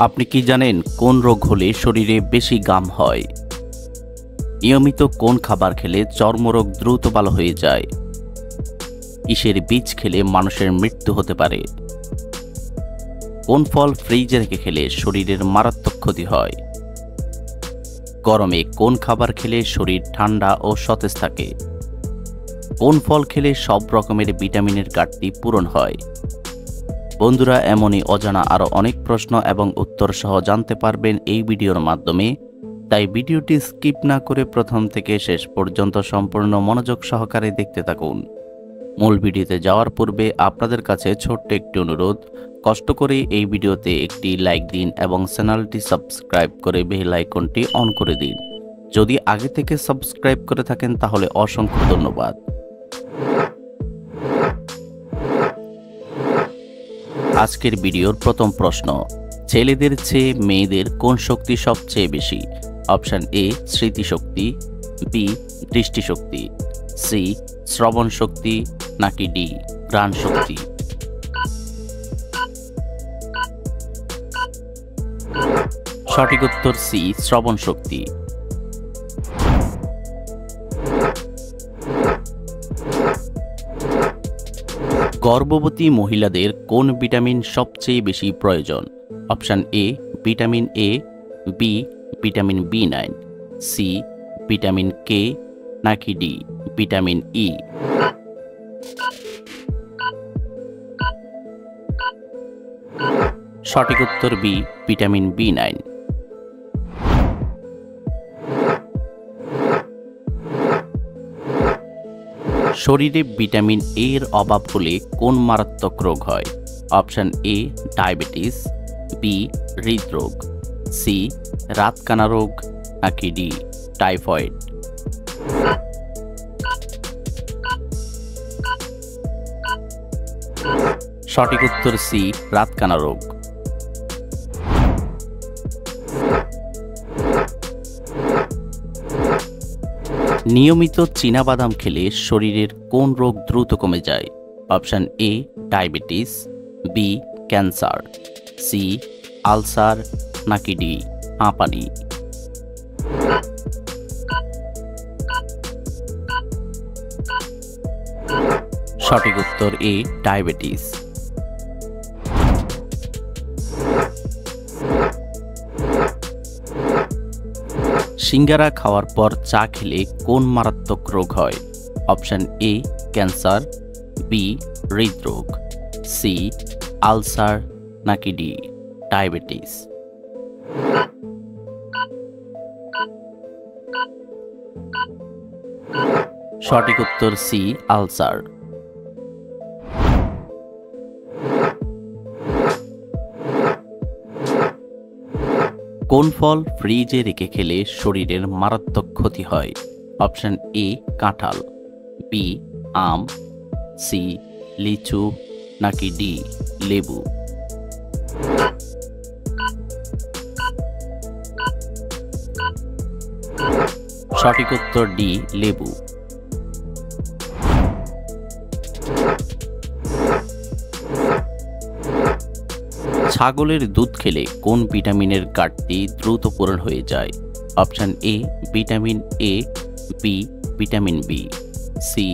আপনি কি জানেন কোন রোগ হলে শরীরে বেশি ঘাম হয়? নিয়মিত কোন খাবার খেলে চর্মরোগ দ্রুত ভালো হয়ে যায়? কিসের বীজ খেলে মানুষের মৃত্যু হতে পারে? কোন ফল ফ্রিজে রেখে খেলে শরীরের মারাত্মক ক্ষতি হয়? গরমে কোন খাবার খেলে শরীর ঠান্ডা ও সতেজ থাকে? কোন ফল খেলে সব রকমের ভিটামিনের ঘাটতি পূরণ হয়? বন্ধুরা, এমনই অজানা আরও অনেক প্রশ্ন এবং উত্তর সহ জানতে পারবেন এই ভিডিওর মাধ্যমে। তাই ভিডিওটি স্কিপ না করে প্রথম থেকে শেষ পর্যন্ত সম্পূর্ণ মনোযোগ সহকারে দেখতে থাকুন। মূল ভিডিওতে যাওয়ার পূর্বে আপনাদের কাছে ছোট্ট একটি অনুরোধ, কষ্ট করে এই ভিডিওতে একটি লাইক দিন এবং চ্যানেলটি সাবস্ক্রাইব করে বেল আইকনটি অন করে দিন। যদি আগে থেকে সাবস্ক্রাইব করে থাকেন তাহলে অসংখ্য ধন্যবাদ। আজকের ভিডিওর প্রথম প্রশ্ন, ছেলেদের চেয়ে মেয়েদের কোন শক্তি সবচেয়ে বেশি? অপশন এ স্মৃতিশক্তি, বি দৃষ্টিশক্তি, সি শ্রবণ শক্তি, নাকি ডি ঘ্রাণ শক্তি? সঠিক উত্তর সি শ্রবণ শক্তি। গর্ভবতী মহিলাদের কোন ভিটামিন সবচেয়ে বেশি প্রয়োজন? Option A vitamin A, B vitamin B nine, C vitamin K, নাকি ডি ভিটামিন ই? সঠিক উত্তর বি ভিটামিন বি9। শরীরে ভিটামিন এ এর অভাব হলে কোন মারাত্মক রোগ হয়? অপশন এ ডায়াবেটিস, বি হৃদরোগ, সি রাতকানা রোগ, নাকি ডি টাইফয়েড? সঠিক উত্তর সি রাতকানা রোগ। নিয়মিত চীনাবাদাম খেলে শরীরের কোন রোগ দ্রুত কমে যায়? Option A diabetes, B cancer, C ulcer, নাকি ডি হাঁপানি? সঠিক উত্তর এ ডায়াবেটিস। সিঙ্গারা খাওয়ার পর চা খেলে কোন মারাত্মক রোগ হয়? অপশন এ ক্যান্সার, বি হৃদরোগ, সি আলসার, নাকি ডি ডায়াবেটিস? সঠিক উত্তর সি আলসার। কোন ফল ফ্রিজে রেখে খেলে শরীরের মারাত্মক ক্ষতি হয়? অপশন এ কাঁঠাল, বি আম, সি লিচু, নাকি ডি লেবু? সঠিক উত্তর ডি লেবু। ছাগলের দুধ খেলে কোন ভিটামিনের ঘাটতি দ্রুত পূরণ হয়ে যায়? Option A vitamin A, B vitamin B, C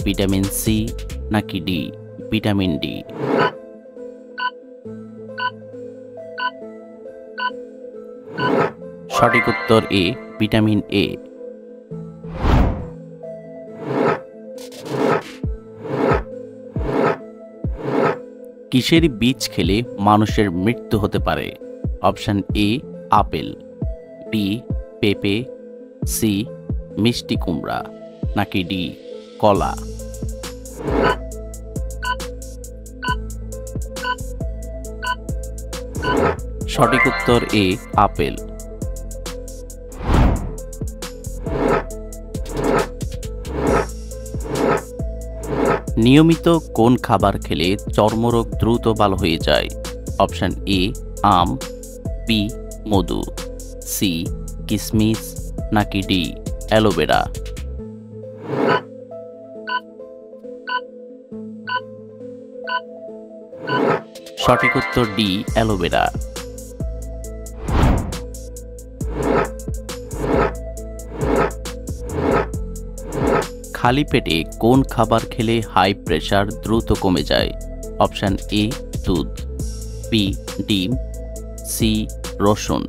vitamin C, নাকি ডি ভিটামিন ডি? সঠিক উত্তর এ ভিটামিন এ। কিসের বীজ খেলে মানুষের মৃত্যু হতে পারে? অপশন এ আপেল, বি পেঁপে, সি মিষ্টি কুমড়া, নাকি ডি কলা? সঠিক উত্তর এ আপেল। নিয়মিত কোন খাবার খেলে চর্মরোগ দ্রুত ভালো হয়ে যায়? অপশন এ আম, বি মধু, সি কিশমিশ, নাকি ডি অ্যালোভেরা? সঠিক উত্তর ডি অ্যালোভেরা। খালি পেটে কোন খাবার খেলে হাই প্রেশার দ্রুত কমে যায়? অপশান এ দুধ, বি ডিম, সি রসুন,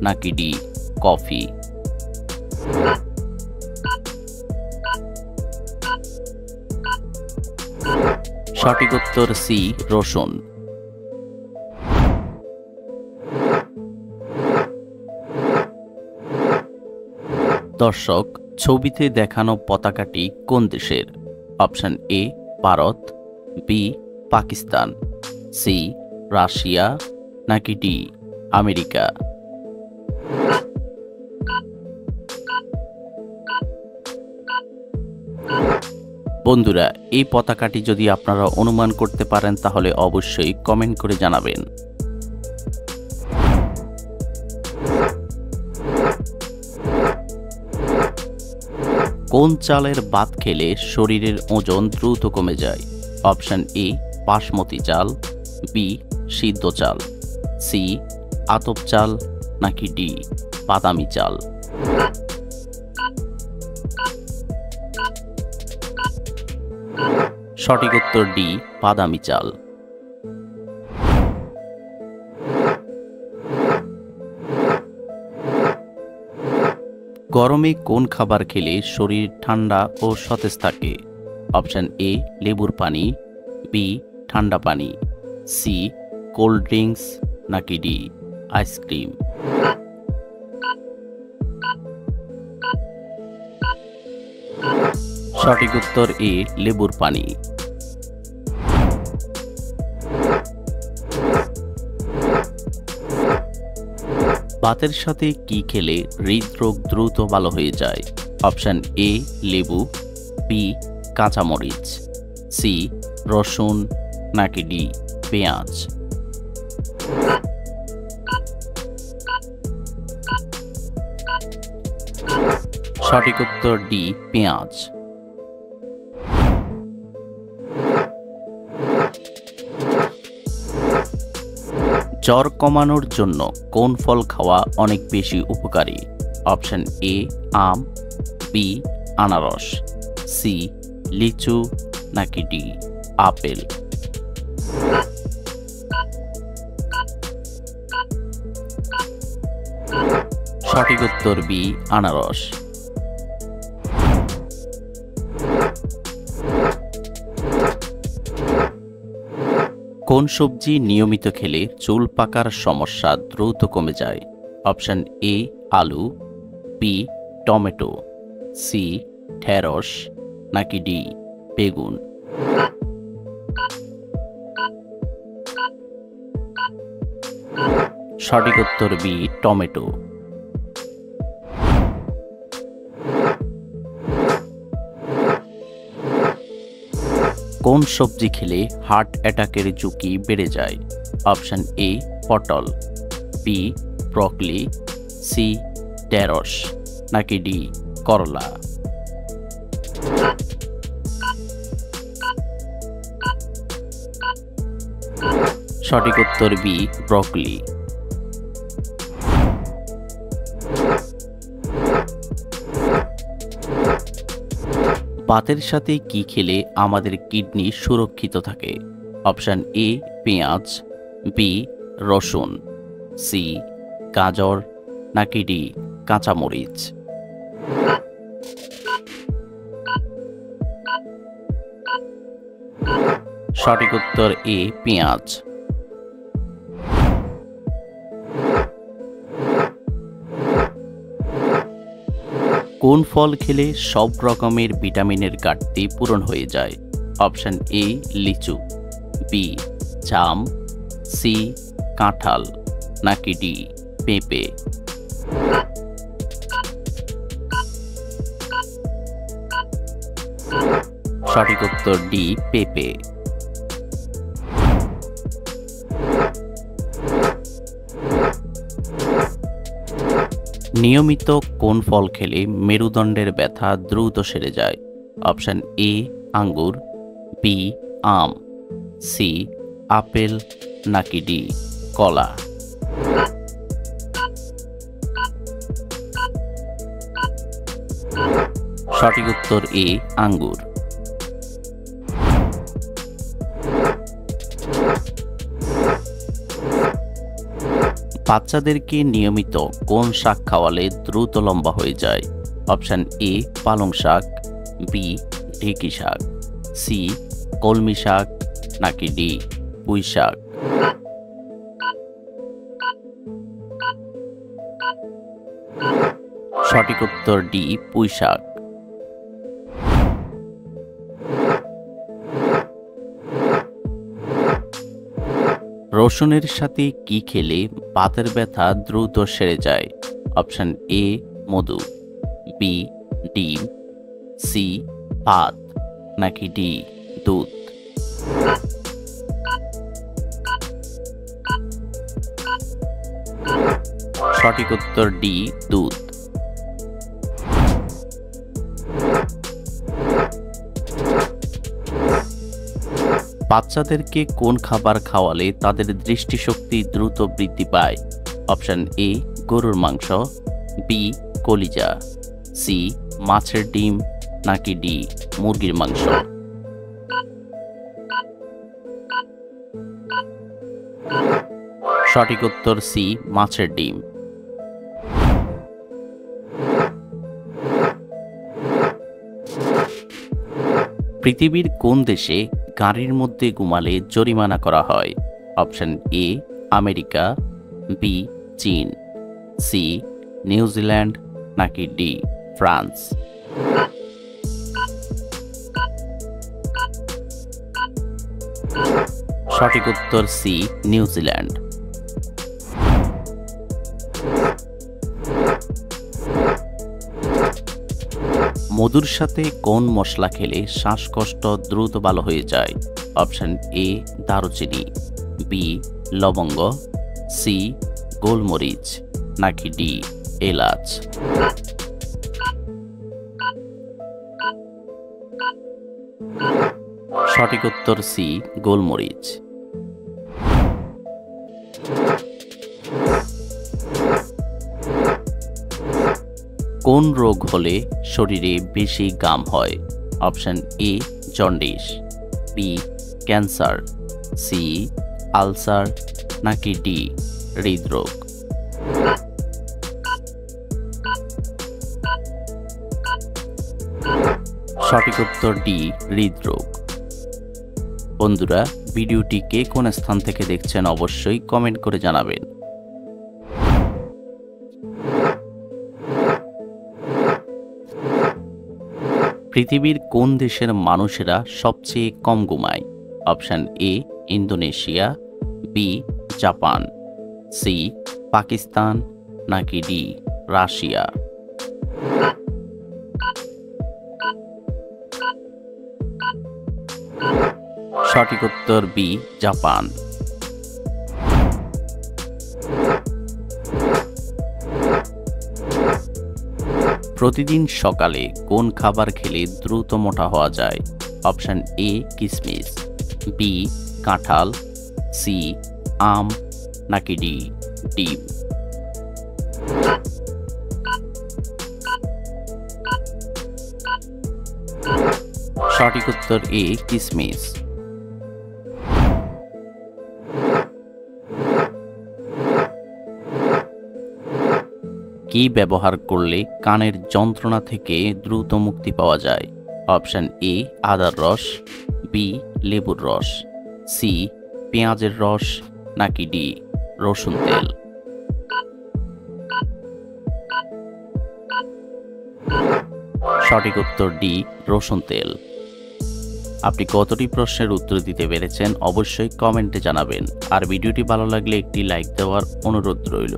নাকি ডি কফি? সঠিক উত্তর সি রসুন। দর্শক, ছবিতে দেখানো পতাকাটি কোন দেশের? Option A Bharat, B Pakistan, C Russia, নাকি ডি আমেরিকা? বন্ধুরা, এই পতাকাটি যদি আপনারা অনুমান করতে পারেন তাহলে অবশ্যই কমেন্ট করে জানাবেন। কোন চালের ভাত খেলে শরীরের ওজন দ্রুত কমে যায়? অপশান এ বাসমতি চাল, বি সিদ্ধ চাল, সি আতপ চাল, নাকি ডি বাদামি চাল? সঠিক উত্তর ডি বাদামি চাল। গরমে কোন খাবার খেলে শরীর ঠান্ডা ও সতেজ থাকে? অপশান এ লেবুর পানি, বি ঠান্ডা পানি, সি কোল্ড ড্রিঙ্কস, নাকি ডি আইসক্রিম? সঠিক উত্তর এ লেবুর পানি। ভাতের সাথে কি খেলে হৃদরোগ দ্রুত ভালো হয়ে যায়? অপশান এ লেবু, বি কাঁচামরিচ, সি রসুন, নাকি ডি পেঁয়াজ? সঠিক উত্তর ডি পেঁয়াজ। জ্বর কমানোর জন্য কোন ফল খাওয়া অনেক বেশি উপকারী? অপশান এ আম, বি আনারস, সি লিচু, নাকি ডি আপেল? সঠিক উত্তর বি আনারস। কোন সবজি নিয়মিত খেলে চুল পাকার সমস্যা দ্রুত কমে যায়? অপশান এ আলু, বি টমেটো, সি ঢেঁড়স, নাকি ডি বেগুন? সঠিক উত্তর বি টমেটো। কোন সবজি খেলে হার্ট অ্যাটাকের ঝুঁকি বেড়ে যায়? অপশান এ পটল, বি ব্রকলি, সি ঢেঁড়স, নাকি ডি করলা? সঠিক উত্তর বি ব্রকলি। ভাতের সাথে কি খেলে আমাদের কিডনি সুরক্ষিত থাকে? অপশান এ পেঁয়াজ, বি রসুন, সি গাজর, নাকি ডি কাঁচামরিচ? সঠিক উত্তর এ পেঁয়াজ। কোন ফল খেলে সব রকমের ভিটামিনের ঘাটতি পূরণ হয়ে যায়? অপশান এ লিচু, বি জাম, সি কাঁঠাল, নাকি ডি পেঁপে? সঠিক উত্তর ডি পেঁপে। নিয়মিত কোন ফল খেলে মেরুদণ্ডের ব্যথা দ্রুত সেরে যায়? অপশান এ আঙ্গুর, বি আম, সি আপেল, নাকি ডি কলা? সঠিক উত্তর এ আঙ্গুর। বাচ্চাদেরকে নিয়মিত কোন শাক খাওয়ালে দ্রুত লম্বা হয়ে যায়? অপশন এ পালং শাক, বি ঢেঁকি শাক, সি কলমি শাক, নাকি ডি পুঁই শাক? সঠিক উত্তর ডি পুঁই শাক। রসুনের সাথে কি খেলে বাতের ব্যথা দ্রুত সেরে যায়? অপশন এ মধু, বি ডিম, সি ভাত, নাকি ডি দুধ? সঠিক উত্তর ডি দুধ। বাচ্চাদেরকে কোন খাবার খাওয়ালে তাদের দৃষ্টিশক্তি দ্রুত বৃদ্ধি পায়? অপশন এ গরুর মাংস, বি কলিজা, সি মাছের ডিম, নাকি ডি মুরগির মাংস? সঠিক উত্তর সি মাছের ডিম। পৃথিবীর কোন দেশে গাড়ির মধ্যে ঘুমালে জরিমানা করা হয়? অপশন এ আমেরিকা, বি চীন, সি নিউজিল্যান্ড, নাকি ডি ফ্রান্স? সঠিক উত্তর সি নিউজিল্যান্ড। মধুর সাথে কোন মশলা খেলে শ্বাসকষ্ট দ্রুত ভালো হয়ে যায়? অপশন এ দারুচিনি, বি লবঙ্গ, সি গোলমরিচ, নাকি ডি এলাচ? সঠিক উত্তর সি গোলমরিচ। কোন রোগ হলে শরীরে বেশি ঘাম হয়? Option A jaundice, B cancer, C ulcer, নাকি ডি হৃদরোগ? সঠিক উত্তর ডি হৃদরোগ। বন্ধুরা, ভিডিওটি কে কোন স্থান থেকে দেখছেন অবশ্যই কমেন্ট করে জানাবেন। পৃথিবীর কোন দেশের মানুষেরা সবচেয়ে কম ঘুমায়? Option A Indonesia, B Japan, C Pakistan, নাকি ডি রাশিয়া? সঠিক উত্তর বি জাপান। প্রতিদিন সকালে কোন খাবার খেলে দ্রুত মোটা হওয়া যায়? অপশন এ কিশমিশ, বি কাঁঠাল, সি আম, নাকি ডি ডিম? সঠিক উত্তর এ কিশমিশ। কি ব্যবহার করলে কানের যন্ত্রণা থেকে দ্রুত মুক্তি পাওয়া যায়? অপশন এ আদার রস, বি লেবুর রস, সি পেঁয়াজের রস, নাকি ডি রসুন তেল? সঠিক উত্তর ডি রসুন তেল। আপনি কতটি প্রশ্নের উত্তর দিতে পেরেছেন অবশ্যই কমেন্টে জানাবেন। আর ভিডিওটি ভালো লাগলে একটি লাইক দেওয়ার অনুরোধ রইল।